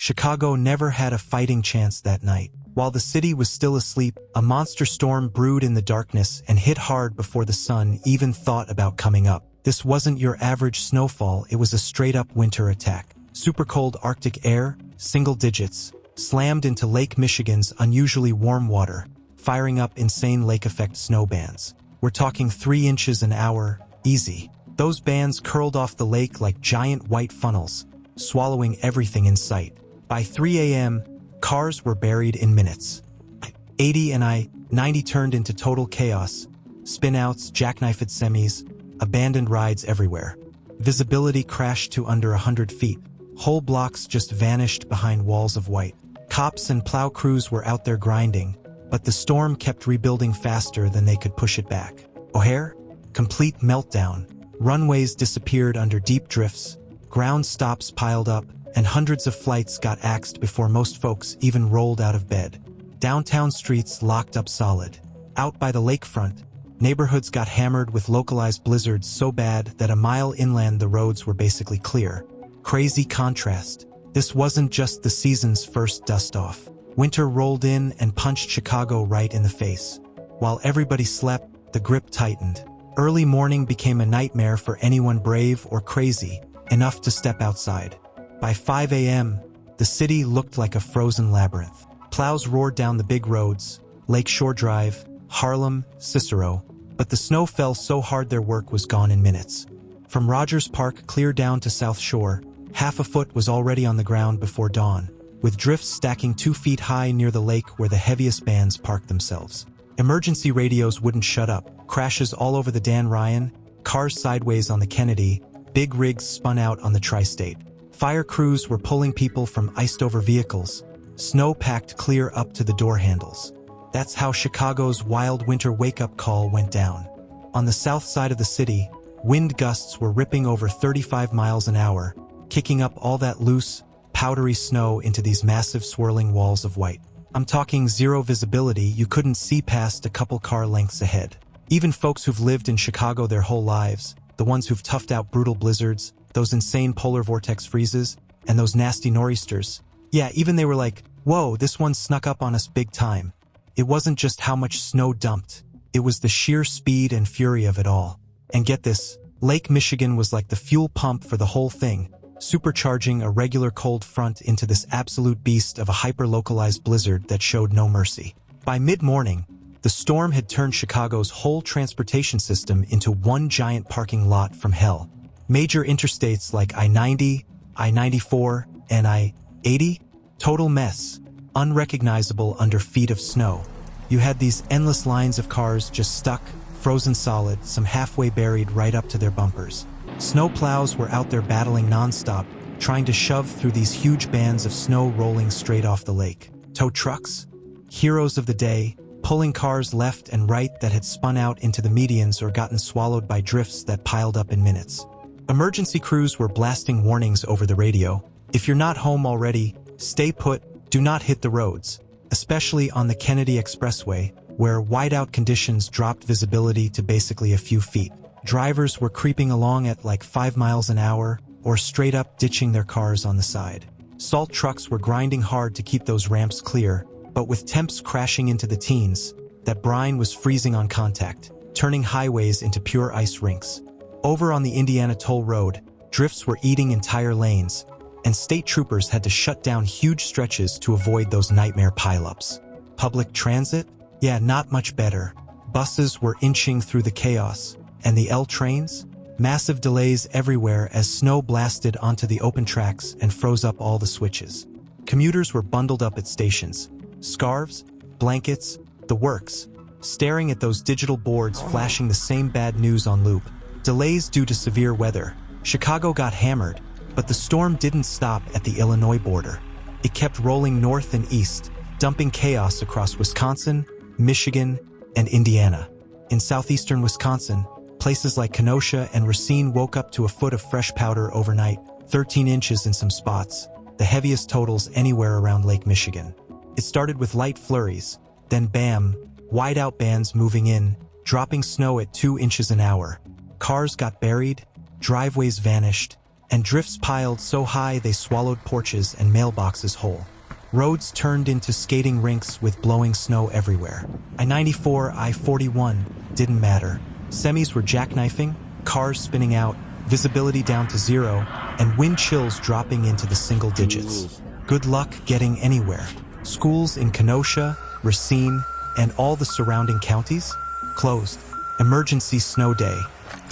Chicago never had a fighting chance that night. While the city was still asleep, a monster storm brewed in the darkness and hit hard before the sun even thought about coming up. This wasn't your average snowfall, it was a straight-up winter attack. Super cold Arctic air, single digits, slammed into Lake Michigan's unusually warm water, firing up insane lake-effect snow bands. We're talking 3 inches an hour, easy. Those bands curled off the lake like giant white funnels, swallowing everything in sight. By 3 a.m., cars were buried in minutes. I-80 and I-90 turned into total chaos. Spinouts, jackknifed semis, abandoned rides everywhere. Visibility crashed to under 100 feet. Whole blocks just vanished behind walls of white. Cops and plow crews were out there grinding, but the storm kept rebuilding faster than they could push it back. O'Hare? Complete meltdown. Runways disappeared under deep drifts, ground stops piled up, and hundreds of flights got axed before most folks even rolled out of bed. Downtown streets locked up solid. Out by the lakefront, neighborhoods got hammered with localized blizzards so bad that a mile inland the roads were basically clear. Crazy contrast. This wasn't just the season's first dust-off. Winter rolled in and punched Chicago right in the face. While everybody slept, the grip tightened. Early morning became a nightmare for anyone brave or crazy enough to step outside. By 5 a.m., the city looked like a frozen labyrinth. Plows roared down the big roads, Lakeshore Drive, Harlem, Cicero, but the snow fell so hard their work was gone in minutes. From Rogers Park clear down to South Shore, half a foot was already on the ground before dawn, with drifts stacking 2 feet high near the lake where the heaviest bands parked themselves. Emergency radios wouldn't shut up. Crashes all over the Dan Ryan, cars sideways on the Kennedy, big rigs spun out on the Tri-State. Fire crews were pulling people from iced-over vehicles, snow packed clear up to the door handles. That's how Chicago's wild winter wake-up call went down. On the south side of the city, wind gusts were ripping over 35 miles an hour, kicking up all that loose, powdery snow into these massive swirling walls of white. I'm talking zero visibility, you couldn't see past a couple car lengths ahead. Even folks who've lived in Chicago their whole lives, the ones who've toughed out brutal blizzards, those insane polar vortex freezes, and those nasty nor'easters. Yeah, even they were like, whoa, this one snuck up on us big time. It wasn't just how much snow dumped, it was the sheer speed and fury of it all. And get this, Lake Michigan was like the fuel pump for the whole thing, supercharging a regular cold front into this absolute beast of a hyper-localized blizzard that showed no mercy. By mid-morning, the storm had turned Chicago's whole transportation system into one giant parking lot from hell. Major interstates like I-90, I-94, and I-80, total mess, unrecognizable under feet of snow. You had these endless lines of cars just stuck, frozen solid, some halfway buried right up to their bumpers. Snowplows were out there battling nonstop, trying to shove through these huge bands of snow rolling straight off the lake. Tow trucks, heroes of the day, pulling cars left and right that had spun out into the medians or gotten swallowed by drifts that piled up in minutes. Emergency crews were blasting warnings over the radio. If you're not home already, stay put, do not hit the roads, especially on the Kennedy Expressway, where whiteout conditions dropped visibility to basically a few feet. Drivers were creeping along at like 5 miles an hour, or straight up ditching their cars on the side. Salt trucks were grinding hard to keep those ramps clear, but with temps crashing into the teens, that brine was freezing on contact, turning highways into pure ice rinks. Over on the Indiana Toll Road, drifts were eating entire lanes, and state troopers had to shut down huge stretches to avoid those nightmare pileups. Public transit? Yeah, not much better. Buses were inching through the chaos, and the L trains? Massive delays everywhere as snow blasted onto the open tracks and froze up all the switches. Commuters were bundled up at stations. Scarves, blankets, the works, staring at those digital boards flashing the same bad news on loop. Delays due to severe weather. Chicago got hammered, but the storm didn't stop at the Illinois border. It kept rolling north and east, dumping chaos across Wisconsin, Michigan, and Indiana. In southeastern Wisconsin, places like Kenosha and Racine woke up to a foot of fresh powder overnight, 13 inches in some spots, the heaviest totals anywhere around Lake Michigan. It started with light flurries, then bam, whiteout bands moving in, dropping snow at 2 inches an hour. Cars got buried, driveways vanished, and drifts piled so high they swallowed porches and mailboxes whole. Roads turned into skating rinks with blowing snow everywhere. I-94, I-41 didn't matter. Semis were jackknifing, cars spinning out, visibility down to zero, and wind chills dropping into the single digits. Good luck getting anywhere. Schools in Kenosha, Racine, and all the surrounding counties? Closed. Emergency snow day.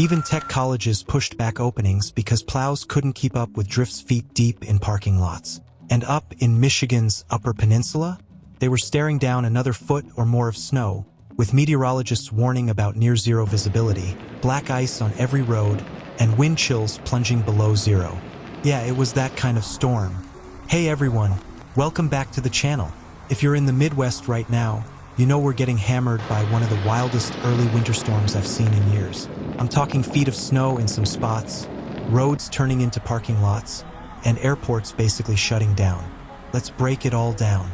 Even tech colleges pushed back openings because plows couldn't keep up with drifts feet deep in parking lots. And up in Michigan's Upper Peninsula, they were staring down another foot or more of snow, with meteorologists warning about near-zero visibility, black ice on every road, and wind chills plunging below zero. Yeah, it was that kind of storm. Hey everyone, welcome back to the channel. If you're in the Midwest right now, you know we're getting hammered by one of the wildest early winter storms I've seen in years. I'm talking feet of snow in some spots, roads turning into parking lots, and airports basically shutting down. Let's break it all down.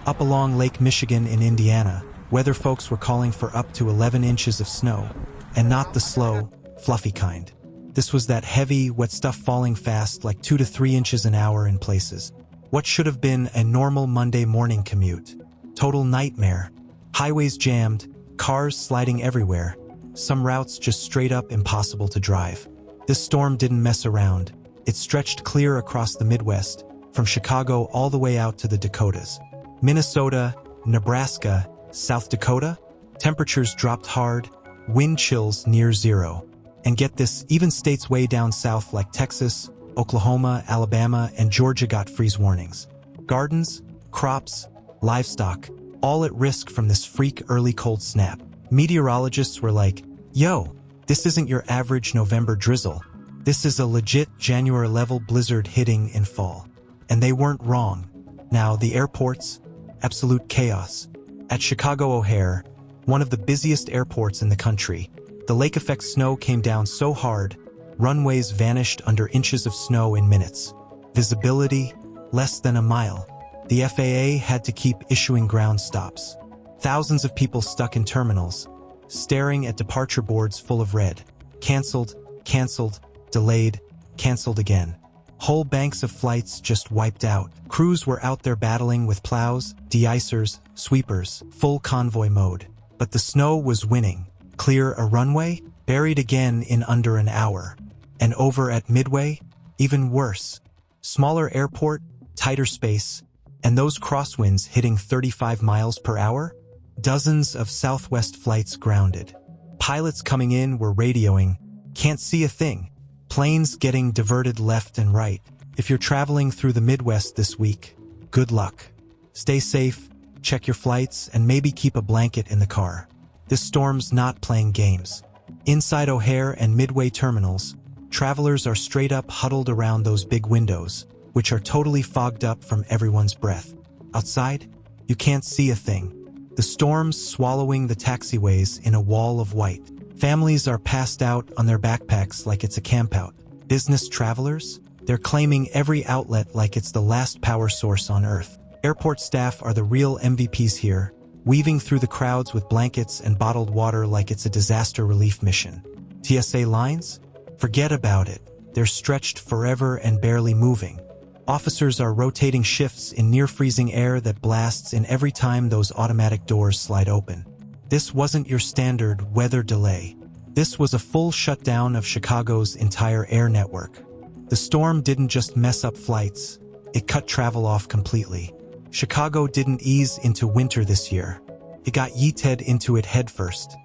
Up along Lake Michigan in Indiana, weather folks were calling for up to 11 inches of snow, and not the slow, fluffy kind. This was that heavy, wet stuff falling fast, like 2 to 3 inches an hour in places. What should have been a normal Monday morning commute? Total nightmare. Highways jammed, cars sliding everywhere, some routes just straight up impossible to drive. This storm didn't mess around. It stretched clear across the Midwest, from Chicago all the way out to the Dakotas. Minnesota, Nebraska, South Dakota, temperatures dropped hard, wind chills near zero. And get this, even states way down south like Texas, Oklahoma, Alabama, and Georgia got freeze warnings. Gardens, crops, livestock, all at risk from this freak early cold snap. Meteorologists were like, yo, this isn't your average November drizzle. This is a legit January-level blizzard hitting in fall. And they weren't wrong. Now, the airports? Absolute chaos. At Chicago O'Hare, one of the busiest airports in the country, the lake-effect snow came down so hard, runways vanished under inches of snow in minutes. Visibility, less than a mile. The FAA had to keep issuing ground stops. Thousands of people stuck in terminals, staring at departure boards full of red. Canceled, canceled, delayed, canceled again. Whole banks of flights just wiped out. Crews were out there battling with plows, de-icers, sweepers, full convoy mode. But the snow was winning. Clear a runway? Buried again in under an hour. And over at Midway? Even worse. Smaller airport, tighter space, and those crosswinds hitting 35 miles per hour? Dozens of Southwest flights grounded. Pilots coming in were radioing, can't see a thing. Planes getting diverted left and right. If you're traveling through the Midwest this week, good luck. Stay safe, check your flights, and maybe keep a blanket in the car. This storm's not playing games. Inside O'Hare and Midway terminals, travelers are straight up huddled around those big windows, which are totally fogged up from everyone's breath. Outside, you can't see a thing. The storm's swallowing the taxiways in a wall of white. Families are passed out on their backpacks like it's a campout. Business travelers? They're claiming every outlet like it's the last power source on Earth. Airport staff are the real MVPs here, weaving through the crowds with blankets and bottled water like it's a disaster relief mission. TSA lines? Forget about it. They're stretched forever and barely moving. Officers are rotating shifts in near-freezing air that blasts in every time those automatic doors slide open. This wasn't your standard weather delay. This was a full shutdown of Chicago's entire air network. The storm didn't just mess up flights, it cut travel off completely. Chicago didn't ease into winter this year. It got yeeted into it headfirst.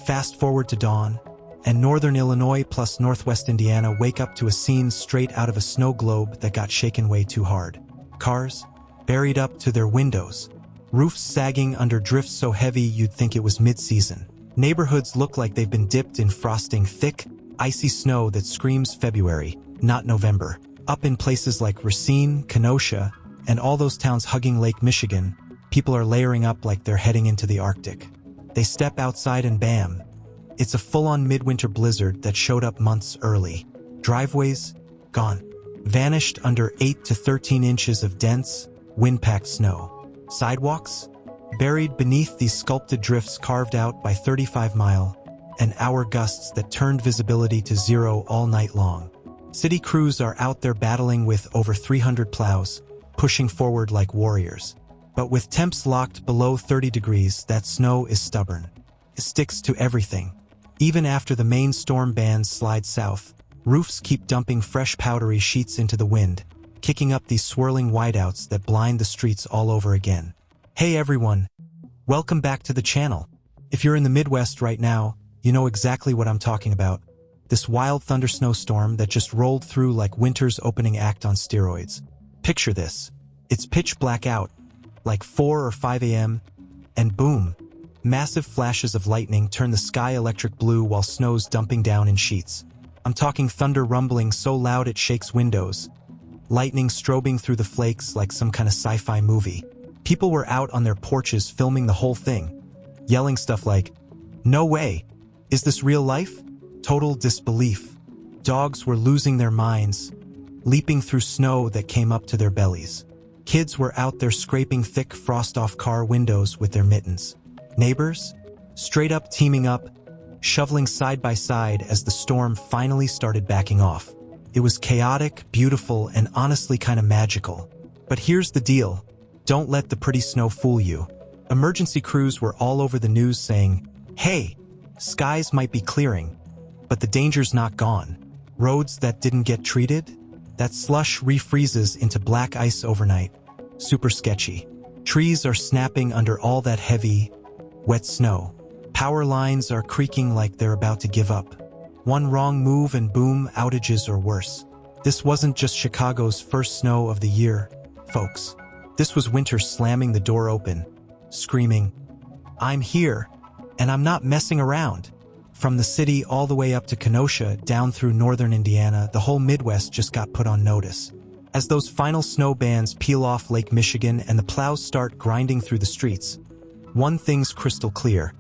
Fast forward to dawn, and northern Illinois plus northwest Indiana wake up to a scene straight out of a snow globe that got shaken way too hard. Cars, buried up to their windows. Roofs sagging under drifts so heavy you'd think it was mid-season. Neighborhoods look like they've been dipped in frosting thick, icy snow that screams February, not November. Up in places like Racine, Kenosha, and all those towns hugging Lake Michigan, people are layering up like they're heading into the Arctic. They step outside and bam, it's a full-on midwinter blizzard that showed up months early. Driveways, gone. Vanished under 8 to 13 inches of dense, wind-packed snow. Sidewalks? Buried beneath these sculpted drifts carved out by 35-mile-an-hour gusts that turned visibility to zero all night long. City crews are out there battling with over 300 plows, pushing forward like warriors. But with temps locked below 30 degrees, that snow is stubborn. It sticks to everything. Even after the main storm bands slide south, roofs keep dumping fresh powdery sheets into the wind, kicking up these swirling whiteouts that blind the streets all over again. Hey everyone, welcome back to the channel. If you're in the Midwest right now, you know exactly what I'm talking about. This wild thunder snowstorm that just rolled through like winter's opening act on steroids. Picture this. It's pitch black out, like 4 or 5 a.m., and boom, massive flashes of lightning turn the sky electric blue while snow's dumping down in sheets. I'm talking thunder rumbling so loud it shakes windows, lightning strobing through the flakes like some kind of sci-fi movie. People were out on their porches filming the whole thing, yelling stuff like, "No way! Is this real life?" Total disbelief. Dogs were losing their minds, leaping through snow that came up to their bellies. Kids were out there scraping thick frost off car windows with their mittens. Neighbors, straight up teaming up, shoveling side by side as the storm finally started backing off. It was chaotic, beautiful, and honestly kind of magical. But here's the deal. Don't let the pretty snow fool you. Emergency crews were all over the news saying, "Hey, skies might be clearing, but the danger's not gone. Roads that didn't get treated? That slush refreezes into black ice overnight. Super sketchy. Trees are snapping under all that heavy, wet snow. Power lines are creaking like they're about to give up. One wrong move and boom, outages or worse." This wasn't just Chicago's first snow of the year, folks. This was winter slamming the door open, screaming, "I'm here, and I'm not messing around." From the city all the way up to Kenosha, down through northern Indiana, the whole Midwest just got put on notice. As those final snow bands peel off Lake Michigan and the plows start grinding through the streets, one thing's crystal clear.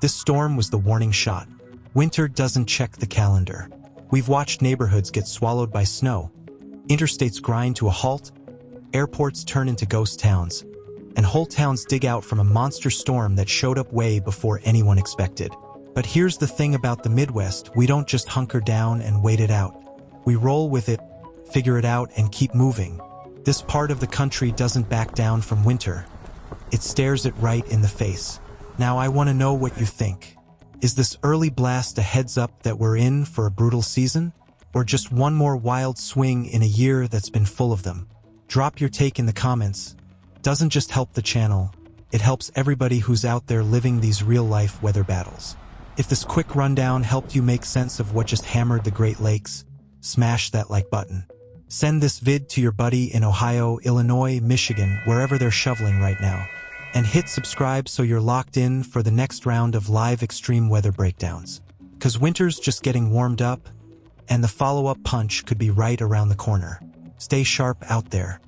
This storm was the warning shot. Winter doesn't check the calendar. We've watched neighborhoods get swallowed by snow, interstates grind to a halt, airports turn into ghost towns, and whole towns dig out from a monster storm that showed up way before anyone expected. But here's the thing about the Midwest, we don't just hunker down and wait it out. We roll with it, figure it out, and keep moving. This part of the country doesn't back down from winter. It stares it right in the face. Now I want to know what you think. Is this early blast a heads up that we're in for a brutal season? Or just one more wild swing in a year that's been full of them? Drop your take in the comments. Doesn't just help the channel, it helps everybody who's out there living these real-life weather battles. If this quick rundown helped you make sense of what just hammered the Great Lakes, smash that like button. Send this vid to your buddy in Ohio, Illinois, Michigan, wherever they're shoveling right now. And hit subscribe so you're locked in for the next round of live extreme weather breakdowns. 'Cause winter's just getting warmed up, and the follow-up punch could be right around the corner. Stay sharp out there.